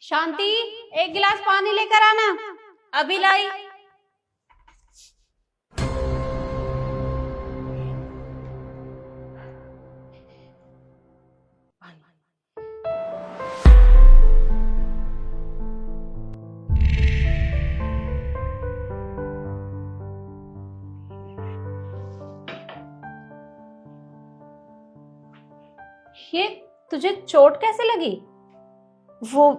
शांति, एक गिलास पानी लेकर आना। अभी लाई। ये तुझे चोट कैसे लगी? वो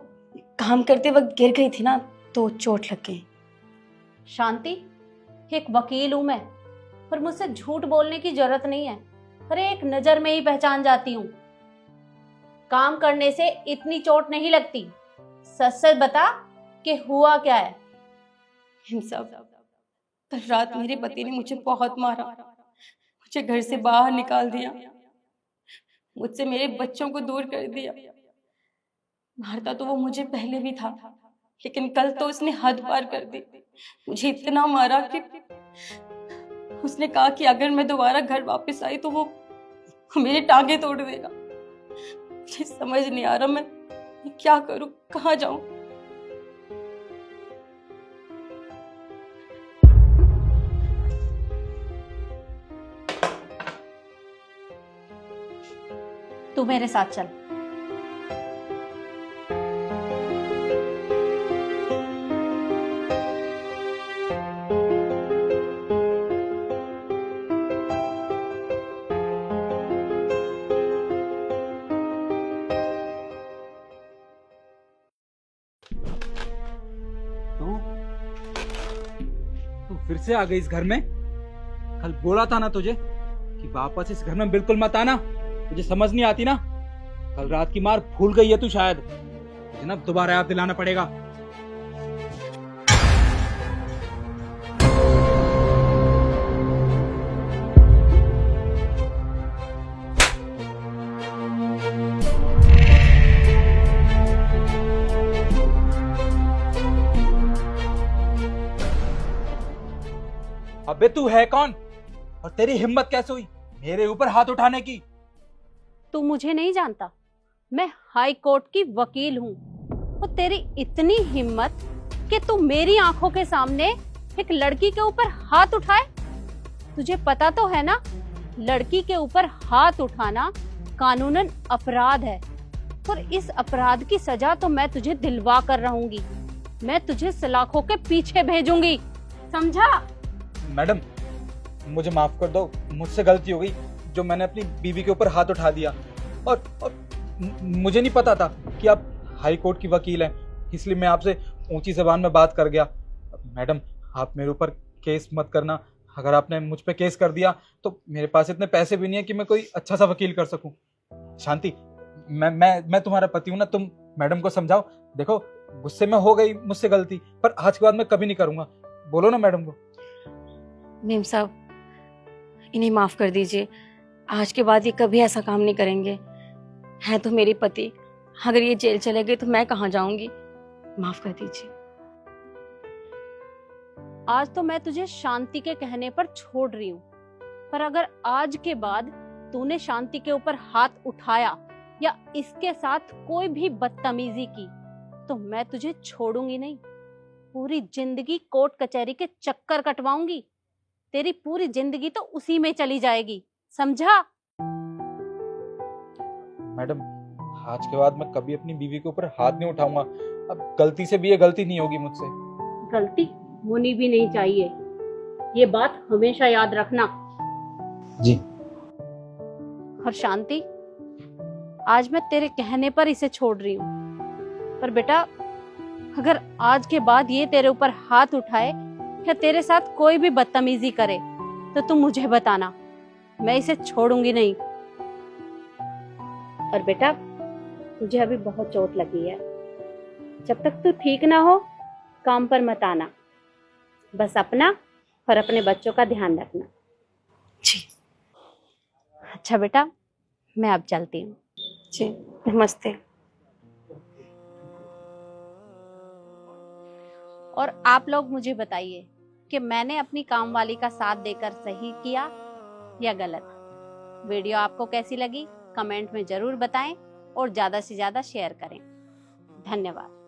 काम करते वक्त गिर गई थी ना, तो चोट लग गई। शांति, एक वकील हूं मैं, पर मुझसे झूठ बोलने की जरूरत नहीं है। अरे एक नजर में ही पहचान जाती हूँ। काम करने से इतनी चोट नहीं लगती। सच सच बता कि हुआ क्या है। इन सब कल रात मेरे पति ने मुझे बहुत मारा, मुझे घर से बाहर निकाल दिया, मुझसे मेरे बच्चों को दूर कर दिया। मारता तो वो मुझे पहले भी था, लेकिन कल तो उसने हद पार कर दी। मुझे इतना मारा कि उसने कहा कि अगर मैं दोबारा घर वापस आई तो वो मेरी टांगे तोड़ देगा। मुझे समझ नहीं आ रहा मैं क्या करूं, कहाँ जाऊं। तू मेरे साथ चल। तू फिर से आ गई इस घर में? कल बोला था ना तुझे कि वापस इस घर में बिल्कुल मत आना। तुझे समझ नहीं आती ना? कल रात की मार भूल गई है तू शायद। मुझे ना दोबारा याद दिलाना पड़ेगा। अबे तू है कौन और तेरी हिम्मत कैसे हुई मेरे ऊपर हाथ उठाने की? तू मुझे नहीं जानता, मैं हाई कोर्ट की वकील हूँ। और तेरी इतनी हिम्मत कि तू मेरी आंखों के सामने एक लड़की के ऊपर हाथ उठाए। तुझे पता तो है ना, लड़की के ऊपर हाथ उठाना कानूनन अपराध है। और इस अपराध की सजा तो मैं तुझे दिलवा कर रहूंगी। मैं तुझे सलाखों के पीछे भेजूंगी, समझा? मैडम, मुझे माफ कर दो, मुझसे गलती हो गई जो मैंने अपनी बीवी के ऊपर हाथ उठा दिया। और मुझे नहीं पता था कि आप हाई कोर्ट की वकील हैं, इसलिए मैं आपसे ऊंची जबान में बात कर गया। मैडम, आप मेरे ऊपर केस मत करना। अगर आपने मुझ पे केस कर दिया तो मेरे पास इतने पैसे भी नहीं है कि मैं कोई अच्छा सा वकील कर सकूं। शांति, मैं तुम्हारा पति हूं ना, तुम मैडम को समझाओ। देखो, गुस्से में हो गई मुझसे गलती, पर आज के बाद मैं कभी नहीं करूंगा। बोलो ना मैडम को। मेम साहब, इन्हें माफ कर दीजिए। आज के बाद ये कभी ऐसा काम नहीं करेंगे। है तो मेरे पति, अगर ये जेल चले गए तो मैं कहाँ जाऊंगी। माफ कर दीजिए। आज तो मैं तुझे शांति के कहने पर छोड़ रही हूँ, पर अगर आज के बाद तूने शांति के ऊपर हाथ उठाया या इसके साथ कोई भी बदतमीजी की तो मैं तुझे छोड़ूंगी नहीं। पूरी जिंदगी कोर्ट कचहरी के चक्कर कटवाऊंगी। तेरी पूरी जिंदगी तो उसी में चली जाएगी, समझा? मैडम, आज के बाद मैं कभी अपनी बीवी के ऊपर हाथ नहीं उठाऊंगा। अब गलती से भी ये गलती नहीं होगी मुझसे। गलती होनी भी नहीं चाहिए, ये बात हमेशा याद रखना। जी। और शांति, आज मैं तेरे कहने पर इसे छोड़ रही हूँ, पर बेटा अगर आज के बाद ये तेरे ऊपर हाथ उठाए या तेरे साथ कोई भी बदतमीजी करे तो तुम मुझे बताना, मैं इसे छोड़ूंगी नहीं। और बेटा, तुझे अभी बहुत चोट लगी है, जब तक तू ठीक ना हो काम पर मत आना। बस अपना और अपने बच्चों का ध्यान रखना। जी। अच्छा बेटा, मैं अब चलती हूँ। जी, नमस्ते। और आप लोग मुझे बताइए कि मैंने अपनी कामवाली का साथ देकर सही किया या गलत। वीडियो आपको कैसी लगी कमेंट में जरूर बताएं और ज्यादा से ज्यादा शेयर करें। धन्यवाद।